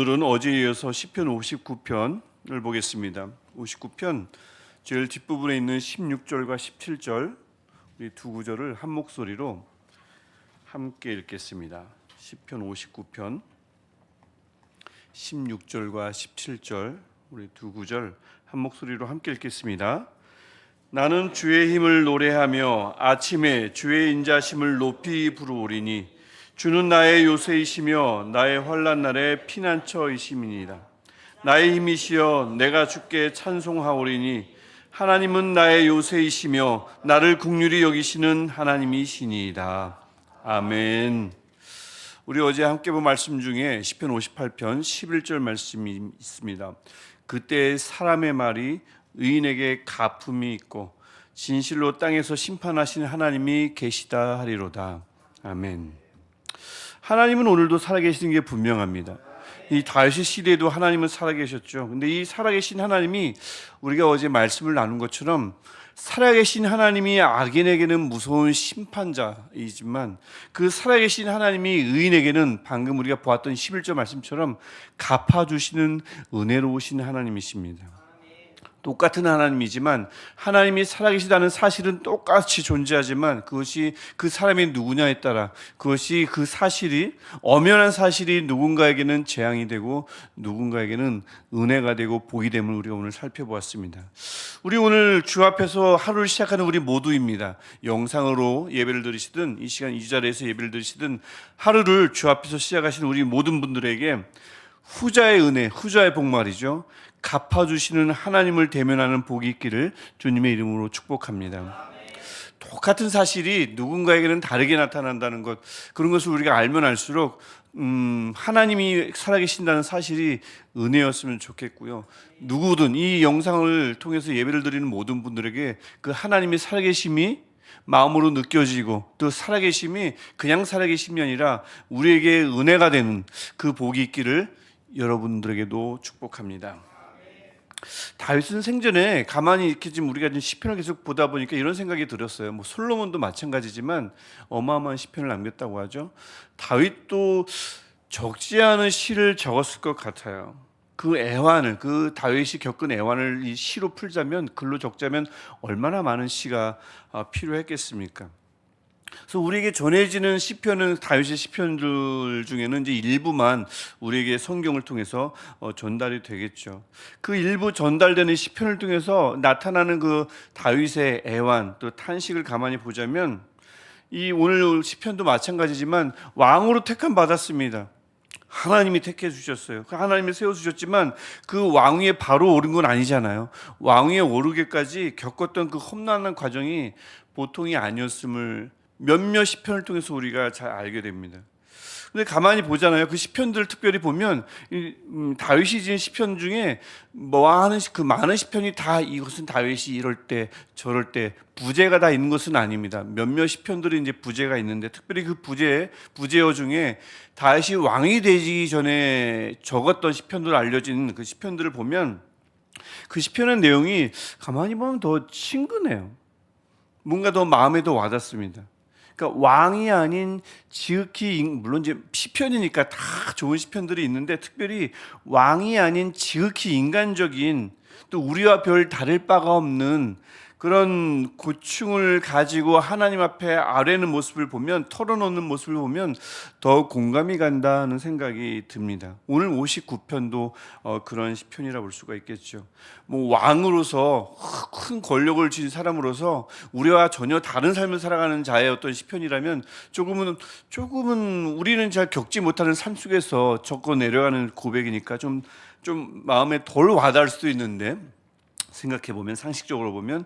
오늘은 어제에 이어서 시편 59편을 보겠습니다. 59편 제일 뒷부분에 있는 16절과 17절 이 두 구절을 한 목소리로 함께 읽겠습니다. 시편 59편 16절과 17절 우리 두 구절 한 목소리로 함께 읽겠습니다. 나는 주의 힘을 노래하며 아침에 주의 인자심을 높이 부르오리니 주는 나의 요새이시며 나의 환난 날의 피난처이심이니이다. 나의 힘이시여 내가 주께 찬송하오리니 하나님은 나의 요새이시며 나를 긍휼히 여기시는 하나님이시니이다. 아멘. 우리 어제 함께 본 말씀 중에 시편 58편 11절 말씀이 있습니다. 그때 사람의 말이 의인에게 가품이 있고 진실로 땅에서 심판하시는 하나님이 계시다 하리로다. 아멘. 하나님은 오늘도 살아계시는 게 분명합니다. 이 다윗의 시대에도 하나님은 살아계셨죠. 근데 이 살아계신 하나님이 우리가 어제 말씀을 나눈 것처럼 살아계신 하나님이 악인에게는 무서운 심판자이지만 그 살아계신 하나님이 의인에게는 방금 우리가 보았던 11절 말씀처럼 갚아주시는 은혜로우신 하나님이십니다. 똑같은 하나님이지만 하나님이 살아계시다는 사실은 똑같이 존재하지만 그것이 그 사람이 누구냐에 따라 그것이 그 사실이 엄연한 사실이 누군가에게는 재앙이 되고 누군가에게는 은혜가 되고 복이 됨을 우리가 오늘 살펴보았습니다. 우리 오늘 주 앞에서 하루를 시작하는 우리 모두입니다. 영상으로 예배를 드리시든 이 시간 이 자리에서 예배를 드리시든 하루를 주 앞에서 시작하시는 우리 모든 분들에게 후자의 은혜, 후자의 복 말이죠. 갚아주시는 하나님을 대면하는 복이 있기를 주님의 이름으로 축복합니다. 똑같은 사실이 누군가에게는 다르게 나타난다는 것, 그런 것을 우리가 알면 알수록 하나님이 살아계신다는 사실이 은혜였으면 좋겠고요. 누구든 이 영상을 통해서 예배를 드리는 모든 분들에게 그 하나님의 살아계심이 마음으로 느껴지고 또 살아계심이 그냥 살아계심이 아니라 우리에게 은혜가 되는 그 복이 있기를 여러분들에게도 축복합니다. 다윗은 생전에 가만히 이렇게 지금 우리가 시편을 계속 보다 보니까 이런 생각이 들었어요. 뭐 솔로몬도 마찬가지지만 어마어마한 시편을 남겼다고 하죠. 다윗도 적지 않은 시를 적었을 것 같아요. 그 애환을, 그 다윗이 겪은 애환을 이 시로 풀자면, 글로 적자면 얼마나 많은 시가 필요했겠습니까? 그래서 우리에게 전해지는 시편은 다윗의 시편들 중에는 이제 일부만 우리에게 성경을 통해서 전달이 되겠죠. 그 일부 전달되는 시편을 통해서 나타나는 그 다윗의 애환 또 탄식을 가만히 보자면 이 오늘 시편도 마찬가지지만 왕으로 택함 받았습니다. 하나님이 택해 주셨어요. 하나님이 세워 주셨지만 그 왕위에 바로 오른 건 아니잖아요. 왕위에 오르기까지 겪었던 그 험난한 과정이 보통이 아니었음을 몇몇 시편을 통해서 우리가 잘 알게 됩니다. 근데 가만히 보잖아요. 그 시편들을 특별히 보면 다윗이 지은 시편 중에 뭐하는 그 많은 시편이 다 이것은 다윗이 이럴 때 저럴 때 부제가 다 있는 것은 아닙니다. 몇몇 시편들이 이제 부제가 있는데 특별히 그 부제어 중에 다윗이 왕이 되기 전에 적었던 시편들 알려진 그 시편들을 보면 그 시편의 내용이 가만히 보면 더 친근해요. 뭔가 더 마음에 더 와닿습니다. 그러니까 왕이 아닌 지극히 물론 이제 시편이니까 다 좋은 시편들이 있는데 특별히 왕이 아닌 지극히 인간적인 또 우리와 별 다를 바가 없는 그런 고충을 가지고 하나님 앞에 아뢰는 모습을 보면 털어놓는 모습을 보면 더 공감이 간다는 생각이 듭니다. 오늘 59편도 그런 시편이라 볼 수가 있겠죠. 뭐 왕으로서 큰 권력을 쥔 사람으로서 우리와 전혀 다른 삶을 살아가는 자의 어떤 시편이라면 조금은 우리는 잘 겪지 못하는 삶 속에서 적고 내려가는 고백이니까 좀 마음에 덜 와닿을 수도 있는데 생각해보면 상식적으로 보면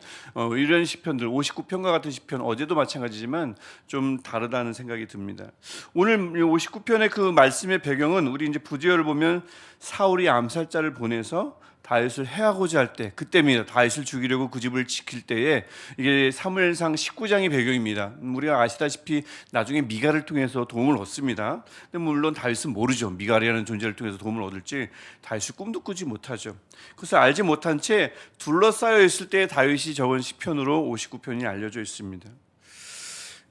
이런 시편들 59편과 같은 시편 어제도 마찬가지지만 좀 다르다는 생각이 듭니다. 오늘 59편의 그 말씀의 배경은 우리 이제 부제어를 보면 사울이 암살자를 보내서 다윗을 해하고자 할 때 그때입니다. 다윗을 죽이려고 그 집을 지킬 때에 이게 사무엘상 19장이 배경입니다. 우리가 아시다시피 나중에 미갈을 통해서 도움을 얻습니다. 근데 물론 다윗은 모르죠. 미갈이라는 존재를 통해서 도움을 얻을지 다윗이 꿈도 꾸지 못하죠. 그래서 알지 못한 채 둘러싸여 있을 때 다윗이 적은 시편으로 59편이 알려져 있습니다.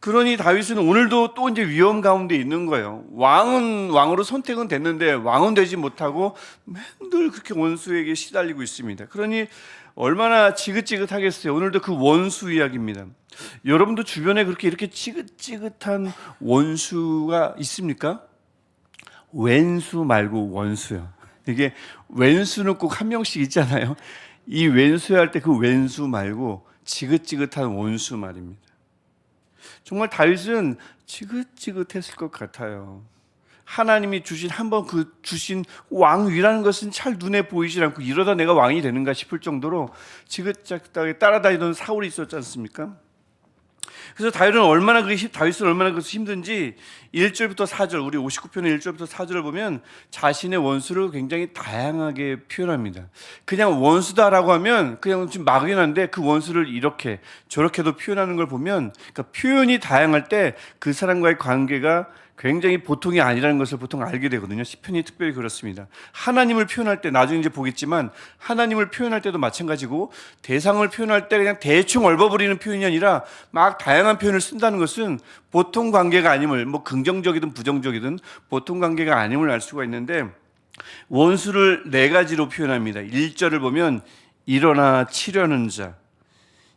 그러니 다윗은 오늘도 또 이제 위험 가운데 있는 거예요. 왕은 왕으로 선택은 됐는데 왕은 되지 못하고 맨날 그렇게 원수에게 시달리고 있습니다. 그러니 얼마나 지긋지긋하겠어요. 오늘도 그 원수 이야기입니다. 여러분도 주변에 그렇게 이렇게 지긋지긋한 원수가 있습니까? 왼수 말고 원수요. 이게 왼수는 꼭 한 명씩 있잖아요. 이 왼수 할 때 그 왼수 말고 지긋지긋한 원수 말입니다. 정말 다윗은 지긋지긋했을 것 같아요. 하나님이 주신 한번 그 주신 왕위라는 것은 잘 눈에 보이지 않고 이러다 내가 왕이 되는가 싶을 정도로 지긋지긋하게 따라다니던 사울이 있었지 않습니까? 그래서 다윗은 얼마나 그래서 힘든지 1절부터 4절, 우리 59편의 1절부터 4절을 보면 자신의 원수를 굉장히 다양하게 표현합니다. 그냥 원수다라고 하면 그냥 좀 막연한데 그 원수를 이렇게 저렇게도 표현하는 걸 보면, 그러니까 표현이 다양할 때 그 사람과의 관계가 굉장히 보통이 아니라는 것을 보통 알게 되거든요. 시편이 특별히 그렇습니다. 하나님을 표현할 때, 나중에 이제 보겠지만 하나님을 표현할 때도 마찬가지고, 대상을 표현할 때 그냥 대충 얼버무리는 표현이 아니라 막 다양한 표현을 쓴다는 것은 보통 관계가 아님을, 뭐 긍정적이든 부정적이든 보통 관계가 아님을 알 수가 있는데, 원수를 네 가지로 표현합니다. 1절을 보면 일어나 치려는 자,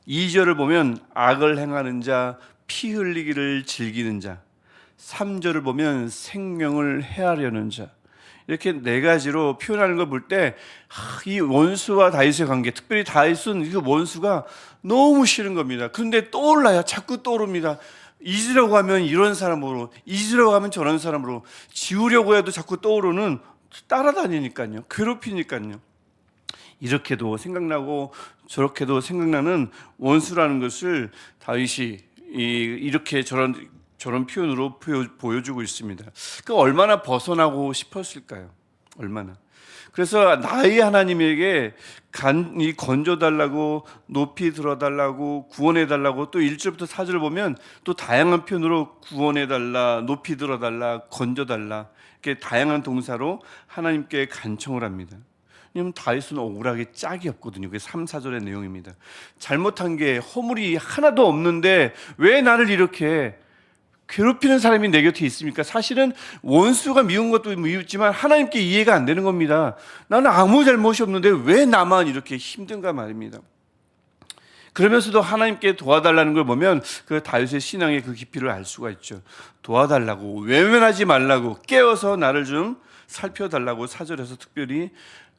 2절을 보면 악을 행하는 자, 피 흘리기를 즐기는 자, 3절을 보면 생명을 해하려는 자, 이렇게 네 가지로 표현하는 걸 볼 때 이 원수와 다윗의 관계, 특별히 다윗은 그 원수가 너무 싫은 겁니다. 그런데 떠올라요. 자꾸 떠오릅니다. 잊으려고 하면 이런 사람으로, 잊으려고 하면 저런 사람으로, 지우려고 해도 자꾸 떠오르는, 따라다니니까요. 괴롭히니까요. 이렇게도 생각나고 저렇게도 생각나는 원수라는 것을 다윗이 이렇게 저런 표현으로 보여주고 있습니다. 그 얼마나 벗어나고 싶었을까요? 얼마나. 그래서 나의 하나님에게 건져달라고, 높이 들어달라고, 구원해달라고, 또 1절부터 4절을 보면 또 다양한 표현으로 구원해달라, 높이 들어달라, 건져달라, 이렇게 다양한 동사로 하나님께 간청을 합니다. 왜냐하면 다윗은 억울하게 짝이 없거든요. 그게 3, 4절의 내용입니다. 잘못한 게 허물이 하나도 없는데 왜 나를 이렇게 괴롭히는 사람이 내 곁에 있습니까? 사실은 원수가 미운 것도 미웠지만 하나님께 이해가 안 되는 겁니다. 나는 아무 잘못이 없는데 왜 나만 이렇게 힘든가 말입니다. 그러면서도 하나님께 도와달라는 걸 보면 그 다윗의 신앙의 그 깊이를 알 수가 있죠. 도와달라고, 외면하지 말라고, 깨어서 나를 좀 살펴달라고 4절에서 특별히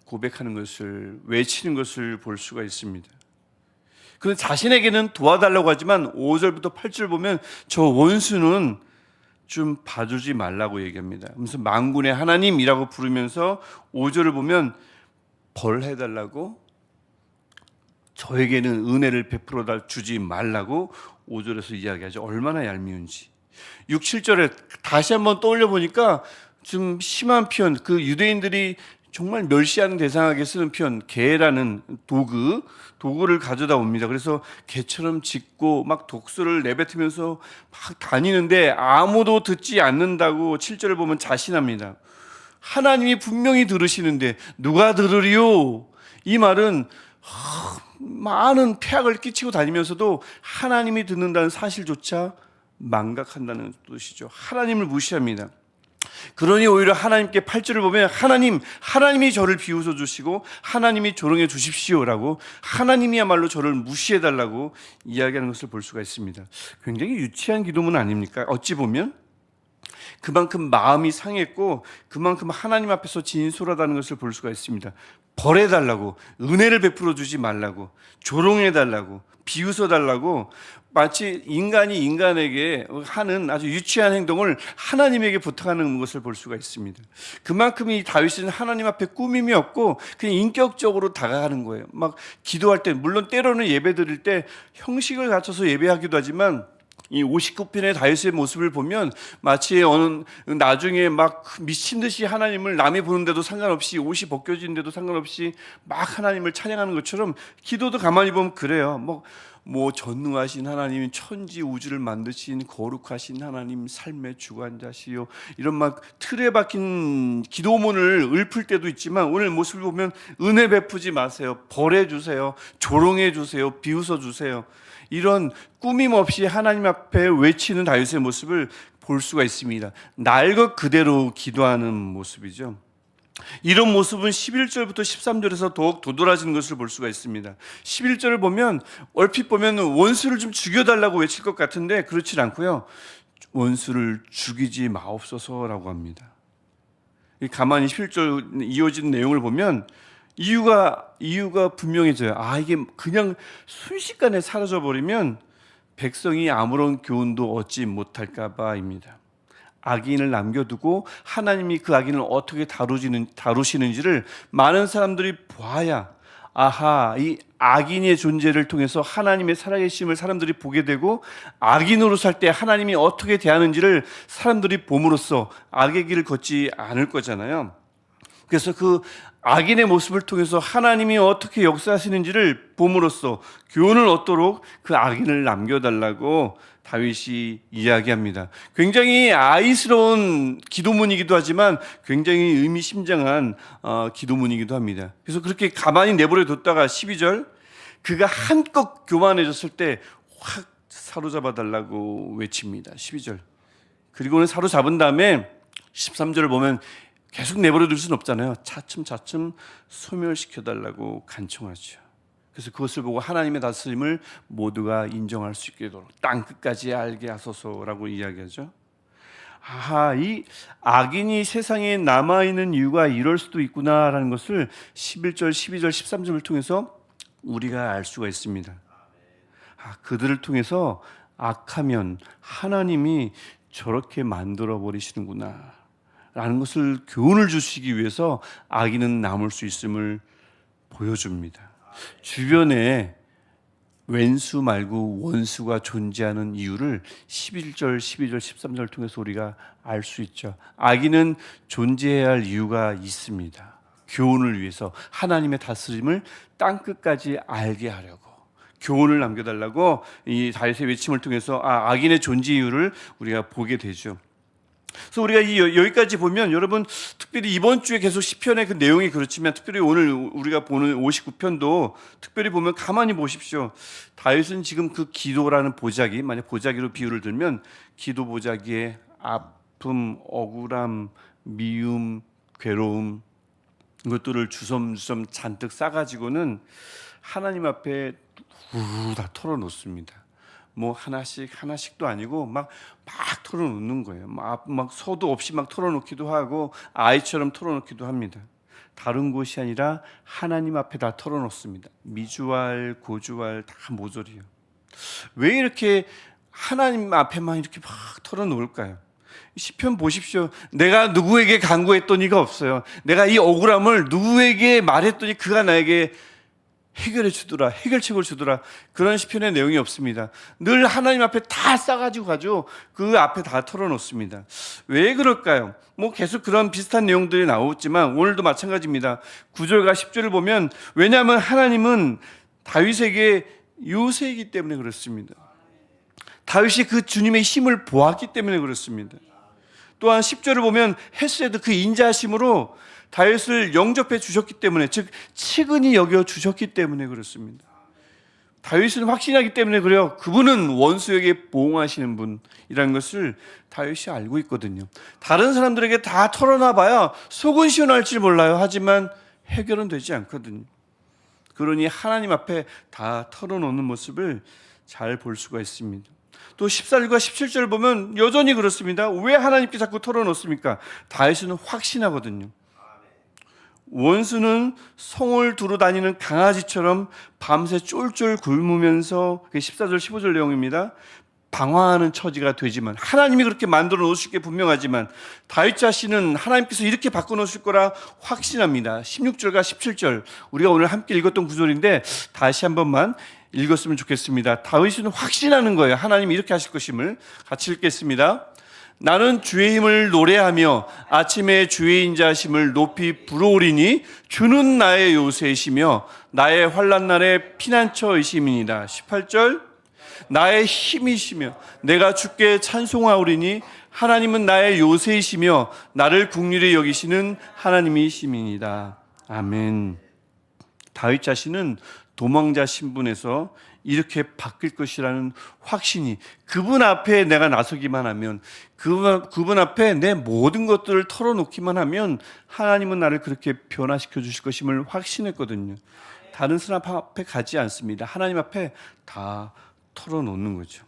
고백하는 것을, 외치는 것을 볼 수가 있습니다. 그는 자신에게는 도와달라고 하지만 5절부터 8절 보면 저 원수는 좀 봐주지 말라고 얘기합니다. 무슨 만군의 하나님이라고 부르면서 5절을 보면 벌해달라고, 저에게는 은혜를 베풀어 주지 말라고 5절에서 이야기하죠. 얼마나 얄미운지. 6, 7절에 다시 한번 떠올려 보니까 좀 심한 표현, 그 유대인들이 정말 멸시하는 대상에게 쓰는 표현, 개라는 도구를 가져다 옵니다. 그래서 개처럼 짖고 막 독소를 내뱉으면서 막 다니는데 아무도 듣지 않는다고 7절을 보면 자신합니다. 하나님이 분명히 들으시는데 누가 들으리요? 이 말은 많은 폐악을 끼치고 다니면서도 하나님이 듣는다는 사실조차 망각한다는 뜻이죠. 하나님을 무시합니다. 그러니 오히려 하나님께 8절을 보면 하나님이 저를 비웃어 주시고 하나님이 조롱해 주십시오라고, 하나님이야말로 저를 무시해 달라고 이야기하는 것을 볼 수가 있습니다. 굉장히 유치한 기도문 아닙니까? 어찌 보면 그만큼 마음이 상했고 그만큼 하나님 앞에서 진솔하다는 것을 볼 수가 있습니다. 벌해달라고, 은혜를 베풀어 주지 말라고, 조롱해달라고, 비웃어달라고, 마치 인간이 인간에게 하는 아주 유치한 행동을 하나님에게 부탁하는 것을 볼 수가 있습니다. 그만큼 이 다윗은 하나님 앞에 꾸밈이 없고 그냥 인격적으로 다가가는 거예요. 막 기도할 때, 물론 때로는 예배 드릴 때 형식을 갖춰서 예배하기도 하지만 이 59편의 다윗의 모습을 보면 마치 나중에 막 미친 듯이 하나님을 남이 보는데도 상관없이, 옷이 벗겨지는데도 상관없이 막 하나님을 찬양하는 것처럼, 기도도 가만히 보면 그래요. 뭐 뭐 전능하신 하나님, 천지 우주를 만드신 거룩하신 하나님, 삶의 주관자시요, 이런 막 틀에 박힌 기도문을 읊을 때도 있지만 오늘 모습을 보면 은혜 베푸지 마세요, 벌해 주세요, 조롱해 주세요, 비웃어 주세요, 이런 꾸밈 없이 하나님 앞에 외치는 다윗의 모습을 볼 수가 있습니다. 날 것 그대로 기도하는 모습이죠. 이런 모습은 11절부터 13절에서 더욱 도드라지는 것을 볼 수가 있습니다. 11절을 보면 얼핏 보면 원수를 좀 죽여달라고 외칠 것 같은데 그렇지 않고요, 원수를 죽이지 마옵소서라고 합니다. 가만히 11절 이어진 내용을 보면 이유가 분명해져요. 이게 그냥 순식간에 사라져버리면 백성이 아무런 교훈도 얻지 못할까 봐입니다. 악인을 남겨두고 하나님이 그 악인을 어떻게 다루시는지를 많은 사람들이 보아야, 이 악인의 존재를 통해서 하나님의 살아계심을 사람들이 보게 되고, 악인으로 살 때 하나님이 어떻게 대하는지를 사람들이 봄으로써 악의 길을 걷지 않을 거잖아요. 그래서 그 악인의 모습을 통해서 하나님이 어떻게 역사하시는지를 봄으로써 교훈을 얻도록 그 악인을 남겨달라고 다윗이 이야기합니다. 굉장히 아이스러운 기도문이기도 하지만 굉장히 의미심장한 기도문이기도 합니다. 그래서 그렇게 가만히 내버려 뒀다가 12절, 그가 한껏 교만해졌을 때 확 사로잡아 달라고 외칩니다. 12절. 그리고는 사로잡은 다음에 13절을 보면 계속 내버려 둘 수는 없잖아요. 차츰차츰 소멸시켜달라고 간청하죠. 그래서 그것을 보고 하나님의 다스림을 모두가 인정할 수 있게 되도록 땅 끝까지 알게 하소서라고 이야기하죠. 이 악인이 세상에 남아있는 이유가 이럴 수도 있구나라는 것을 11절, 12절, 13절을 통해서 우리가 알 수가 있습니다. 그들을 통해서 악하면 하나님이 저렇게 만들어 버리시는구나 라는 것을 교훈을 주시기 위해서 악인은 남을 수 있음을 보여줍니다. 주변에 왼수 말고 원수가 존재하는 이유를 11절, 12절, 13절을 통해서 우리가 알 수 있죠. 악인은 존재해야 할 이유가 있습니다. 교훈을 위해서, 하나님의 다스림을 땅끝까지 알게 하려고, 교훈을 남겨달라고 이 다윗의 외침을 통해서 악인의 존재 이유를 우리가 보게 되죠. 그래서 우리가 여기까지 보면, 여러분 특별히 이번 주에 계속 시편의 그 내용이 그렇지만 특별히 오늘 우리가 보는 59편도 특별히 보면 가만히 보십시오. 다윗은 지금 그 기도라는 보자기, 만약 보자기로 비유를 들면 기도 보자기에 아픔, 억울함, 미움, 괴로움, 이것들을 주섬주섬 잔뜩 싸가지고는 하나님 앞에 우르르 다 털어놓습니다. 뭐 하나씩도 아니고 막 털어놓는 거예요. 막 서도 없이 막 털어놓기도 하고 아이처럼 털어놓기도 합니다. 다른 곳이 아니라 하나님 앞에 다 털어놓습니다. 미주알, 고주알 다 모조리요. 왜 이렇게 하나님 앞에만 이렇게 막 털어놓을까요? 시편 보십시오. 내가 누구에게 간구했더니가 없어요. 내가 이 억울함을 누구에게 말했더니 그가 나에게 해결해 주더라, 해결책을 주더라, 그런 시편의 내용이 없습니다. 늘 하나님 앞에 다 싸가지고 가죠. 그 앞에 다 털어놓습니다. 왜 그럴까요? 뭐 계속 그런 비슷한 내용들이 나오지만 오늘도 마찬가지입니다. 9절과 10절을 보면, 왜냐하면 하나님은 다윗에게 요새이기 때문에 그렇습니다. 다윗이 그 주님의 힘을 보았기 때문에 그렇습니다. 또한 10절을 보면 헤세드, 그 인자하심으로 다윗을 영접해 주셨기 때문에, 즉 치근히 여겨 주셨기 때문에 그렇습니다. 다윗은 확신하기 때문에 그래요. 그분은 원수에게 보응하시는 분이라는 것을 다윗이 알고 있거든요. 다른 사람들에게 다 털어놔 봐야 속은 시원할지 몰라요. 하지만 해결은 되지 않거든요. 그러니 하나님 앞에 다 털어놓는 모습을 잘 볼 수가 있습니다. 또 14절과 17절 보면 여전히 그렇습니다. 왜 하나님께 자꾸 털어놓습니까? 다윗은 확신하거든요. 원수는 성을 두루 다니는 강아지처럼 밤새 쫄쫄 굶으면서, 14절 15절 내용입니다. 방황하는 처지가 되지만, 하나님이 그렇게 만들어 놓으실 게 분명하지만 다윗 자신은 하나님께서 이렇게 바꿔놓으실 거라 확신합니다. 16절과 17절 우리가 오늘 함께 읽었던 구절인데 다시 한 번만 읽었으면 좋겠습니다. 다윗은 확신하는 거예요. 하나님이 이렇게 하실 것임을. 같이 읽겠습니다. 나는 주의 힘을 노래하며 아침에 주의 인자하심을 높이 부르오리니 주는 나의 요새이시며 나의 환난 날의 피난처이심이니라. 18절 나의 힘이시며 내가 주께 찬송하오리니 하나님은 나의 요새이시며 나를 긍휼히 여기시는 하나님이심이니라. 아멘. 다윗 자신은 도망자 신분에서 이렇게 바뀔 것이라는 확신이, 그분 앞에 내가 나서기만 하면, 그분 앞에 내 모든 것들을 털어놓기만 하면 하나님은 나를 그렇게 변화시켜 주실 것임을 확신했거든요. 다른 사람 앞에 가지 않습니다. 하나님 앞에 다 털어놓는 거죠.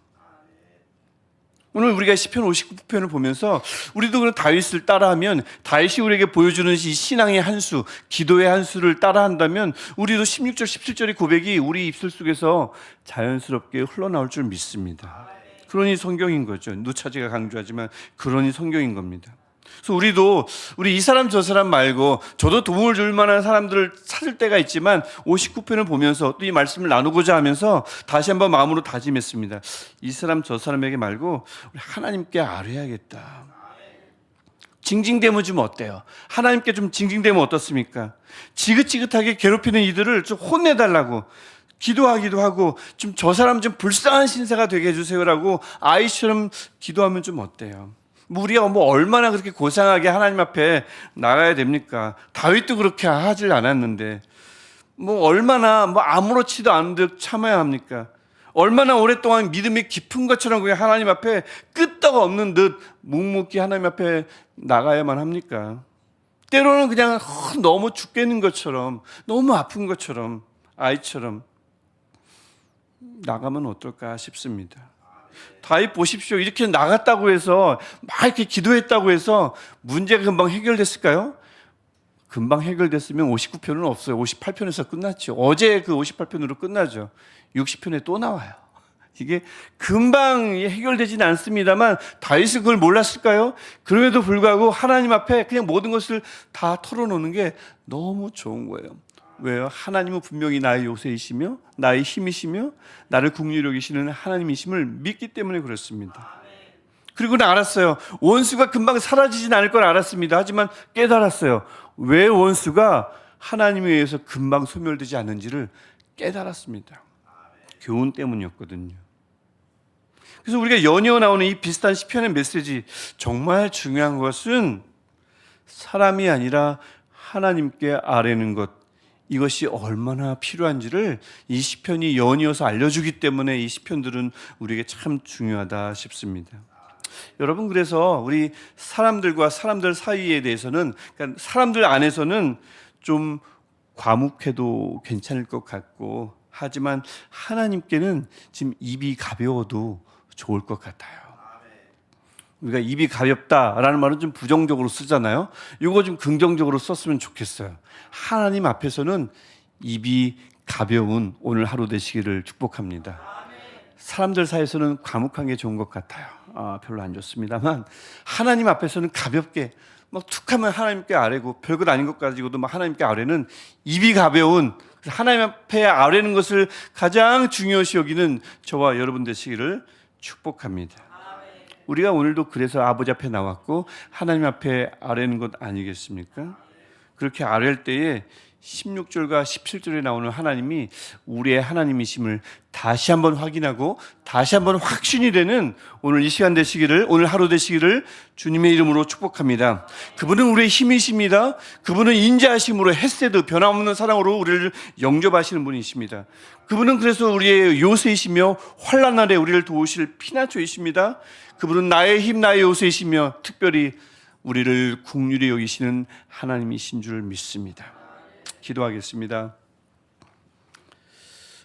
오늘 우리가 시편 59편을 보면서 우리도 그런 다윗을 따라하면, 다윗이 우리에게 보여주는 이 신앙의 한 수, 기도의 한 수를 따라한다면 우리도 16절, 17절의 고백이 우리 입술 속에서 자연스럽게 흘러나올 줄 믿습니다. 그러니 성경인 거죠. 누차지가 강조하지만 그러니 성경인 겁니다. 그래서 우리도 우리 이 사람 저 사람 말고, 저도 도움을 줄 만한 사람들을 찾을 때가 있지만 59편을 보면서 또 이 말씀을 나누고자 하면서 다시 한번 마음으로 다짐했습니다. 이 사람 저 사람에게 말고 우리 하나님께 아뢰야겠다. 징징대면 좀 어때요? 하나님께 좀 징징대면 어떻습니까? 지긋지긋하게 괴롭히는 이들을 좀 혼내달라고 기도하기도 하고, 좀 저 사람 좀 불쌍한 신세가 되게 해주세요라고 아이처럼 기도하면 좀 어때요? 우리가 얼마나 그렇게 고상하게 하나님 앞에 나가야 됩니까? 다윗도 그렇게 하질 않았는데 얼마나 아무렇지도 않은 듯 참아야 합니까? 얼마나 오랫동안 믿음이 깊은 것처럼 그냥 하나님 앞에 끄떡 없는 듯 묵묵히 하나님 앞에 나가야만 합니까? 때로는 그냥 너무 죽겠는 것처럼, 너무 아픈 것처럼, 아이처럼 나가면 어떨까 싶습니다. 다윗 보십시오. 이렇게 나갔다고 해서, 막 이렇게 기도했다고 해서 문제가 금방 해결됐을까요? 금방 해결됐으면 59편은 없어요. 58편에서 끝났죠. 어제 그 58편으로 끝나죠. 60편에 또 나와요. 이게 금방 해결되지는 않습니다만 다윗은 그걸 몰랐을까요? 그럼에도 불구하고 하나님 앞에 그냥 모든 것을 다 털어놓는 게 너무 좋은 거예요. 왜요? 하나님은 분명히 나의 요새이시며 나의 힘이시며 나를 긍휼히 여기시는 하나님이심을 믿기 때문에 그렇습니다. 그리고는 알았어요. 원수가 금방 사라지진 않을 걸 알았습니다. 하지만 깨달았어요. 왜 원수가 하나님에 의해서 금방 소멸되지 않는지를 깨달았습니다. 교훈 때문이었거든요. 그래서 우리가 연이어 나오는 이 비슷한 시편의 메시지, 정말 중요한 것은 사람이 아니라 하나님께 아뢰는 것, 이것이 얼마나 필요한지를 이 시편이 연이어서 알려주기 때문에 이 시편들은 우리에게 참 중요하다 싶습니다. 여러분, 그래서 우리 사람들과 사람들 사이에 대해서는, 그러니까 사람들 안에서는 좀 과묵해도 괜찮을 것 같고, 하지만 하나님께는 지금 입이 가벼워도 좋을 것 같아요. 우리가 입이 가볍다라는 말은 좀 부정적으로 쓰잖아요. 이거 좀 긍정적으로 썼으면 좋겠어요. 하나님 앞에서는 입이 가벼운 오늘 하루 되시기를 축복합니다. 사람들 사이에서는 과묵한 게 좋은 것 같아요. 별로 안 좋습니다만 하나님 앞에서는 가볍게 툭하면 하나님께 아뢰고, 별것 아닌 것 가지고도 하나님께 아뢰는 입이 가벼운, 하나님 앞에 아뢰는 것을 가장 중요시 여기는 저와 여러분 되시기를 축복합니다. 우리가 오늘도 그래서 아버지 앞에 나왔고 하나님 앞에 아뢰는 것 아니겠습니까? 그렇게 아뢰할 때에 16절과 17절에 나오는 하나님이 우리의 하나님이심을 다시 한번 확인하고 다시 한번 확신이 되는 오늘 이 시간 되시기를, 오늘 하루 되시기를 주님의 이름으로 축복합니다. 그분은 우리의 힘이십니다. 그분은 인자하심으로, 헤세드, 변함없는 사랑으로 우리를 영접하시는 분이십니다. 그분은 그래서 우리의 요새이시며 환난 날에 우리를 도우실 피난처이십니다. 그분은 나의 힘, 나의 요새이시며 특별히 우리를 긍휼히 여기시는 하나님이신 줄 믿습니다. 기도하겠습니다.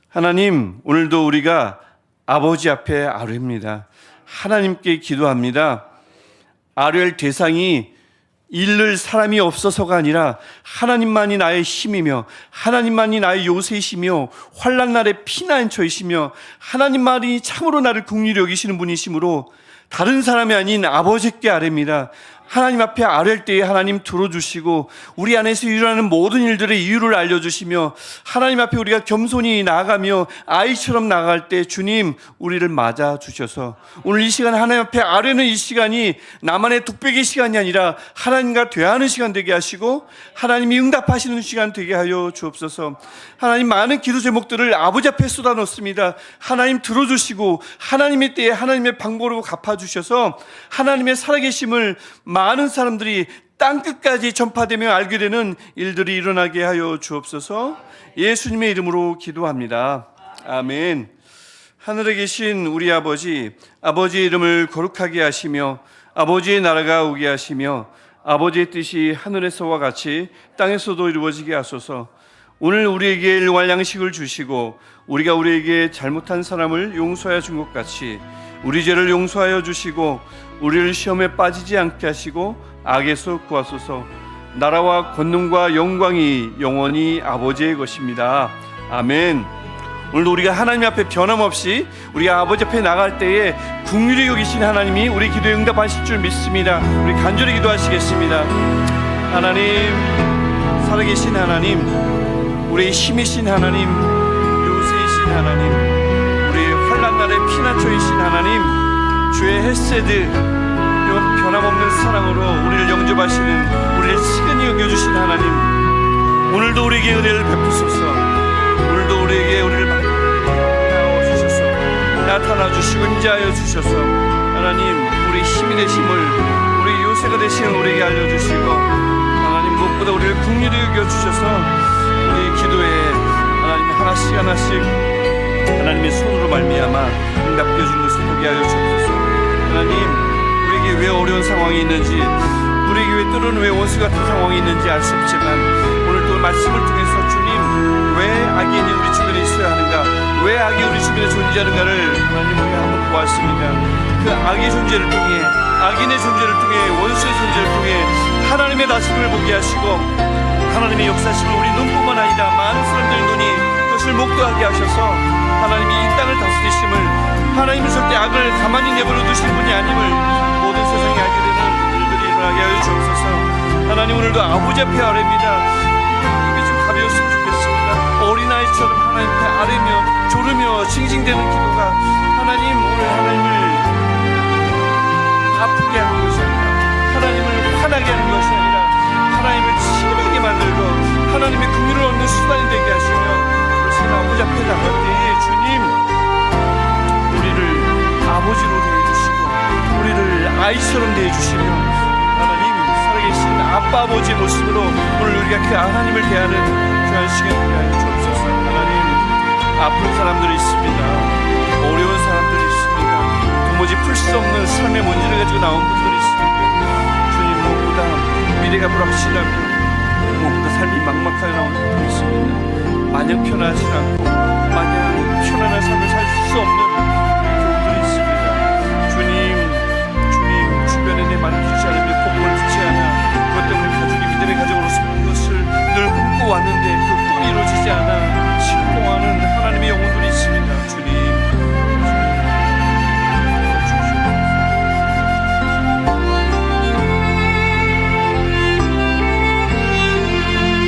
하나님, 오늘도 우리가 아버지 앞에 아뢰입니다. 하나님께 기도합니다. 아뢰할 대상이 잃을 사람이 없어서가 아니라 하나님만이 나의 힘이며 하나님만이 나의 요새이시며 환난 날의 피난처이시며 하나님만이 참으로 나를 긍휼히 여기시는 분이시므로 다른 사람이 아닌 아버지께 아뢰입니다. 하나님 앞에 아랠 때에 하나님 들어주시고 우리 안에서 일어나는 모든 일들의 이유를 알려주시며 하나님 앞에 우리가 겸손히 나아가며 아이처럼 나아갈 때 주님 우리를 맞아주셔서 오늘 이 시간 하나님 앞에 아뢰는 이 시간이 나만의 독백의 시간이 아니라 하나님과 대화하는 시간 되게 하시고 하나님이 응답하시는 시간 되게 하여 주옵소서. 하나님 많은 기도 제목들을 아버지 앞에 쏟아놓습니다. 하나님 들어주시고 하나님의 때에 하나님의 방법으로 갚아주셔서 하나님의 살아계심을 많은 사람들이 땅끝까지 전파되며 알게 되는 일들이 일어나게 하여 주옵소서. 예수님의 이름으로 기도합니다. 아멘. 하늘에 계신 우리 아버지, 아버지의 이름을 거룩하게 하시며 아버지의 나라가 오게 하시며 아버지의 뜻이 하늘에서와 같이 땅에서도 이루어지게 하소서. 오늘 우리에게 일용할 양식을 주시고 우리가 우리에게 잘못한 사람을 용서하여 준 것 같이 우리 죄를 용서하여 주시고 우리를 시험에 빠지지 않게 하시고 악에서 구하소서. 나라와 권능과 영광이 영원히 아버지의 것입니다. 아멘. 오늘도 우리가 하나님 앞에 변함없이 우리가 아버지 앞에 나갈 때에 긍휼히 여기신 하나님이 우리 기도에 응답하실 줄 믿습니다. 우리 간절히 기도하시겠습니다. 하나님, 살아계신 하나님, 우리의 힘이신 하나님, 요새이신 하나님, 우리의 환난 날에 피난처이신 하나님, 주의 헤세드 변함없는 사랑으로 우리를 영접하시는 우리를 친근히 여겨주신 하나님, 오늘도 우리에게 은혜를 베푸소서. 오늘도 우리에게 우리를 나와주셔서 나타나 주시고 임재하여 주셔서 하나님 우리 힘이 되심을 우리 요새가 되심을 우리에게 알려주시고 하나님 무엇보다 우리를 긍휼히 여겨주셔서 우리 기도에 하나님 하나씩 하나씩 하나님의 손으로 말미암아 응답해 주는 것을 보게 하여 주옵소서. 하나님 우리에게 왜 어려운 상황이 있는지, 우리에게 왜 때로는 왜 원수 같은 상황이 있는지 알 수 없지만 오늘도 말씀을 통해서 주님 왜 악인이 우리 주변에 있어야 하는가, 왜 악이 우리 주변에 존재하는가를 하나님 우리가 한번 보았습니다. 그 악의 존재를 통해, 악인의 존재를 통해, 원수의 존재를 통해 하나님의 다스림을 보게 하시고 하나님의 역사심을 우리 눈뿐만 아니라 많은 사람들의 눈이 그것을 목도하게 하셔서 하나님이 이 땅을 다스리심을, 하나님은 절대 악을 가만히 내버려 두실 분이 아님을 모든 세상에 알게 되는 일들이 일어나게 하여 주옵소서. 하나님 오늘도 아버지 앞에 아뢰입니다. 입이 좀 가벼웠으면 좋겠습니다. 어린아이처럼 하나님 앞에 아뢰며 졸으며 징징대는 기도가 하나님 오늘 하나님을 아프게 하는 것이 아니라 하나님을 화나게 하는 것이 아니라 하나님을 친하게 만들고 하나님의 긍휼을 얻는 수단이 되게 하시며 그래서 아버지 앞에 나갈 때에 주님 우리를 아버지로 대해주시고 우리를 아이처럼 대해주시며 하나님 살아계신 아빠 아버지의 모습으로 오늘 우리가 그 하나님을 대하는 귀한 시간 되게 하여 주옵소서. 하나님 아픈 사람들이 있습니다. 어려운 사람들이 있습니다. 도무지 풀 수 없는 삶의 문제를 가지고 나온 분들이 있습니다. 주님 무엇보다 미래가 불확실하고 무엇보다 삶이 막막하게 나오는 분들이 있습니다. 마냥 편하지 않고 마냥 편안한 삶을 살 수 없는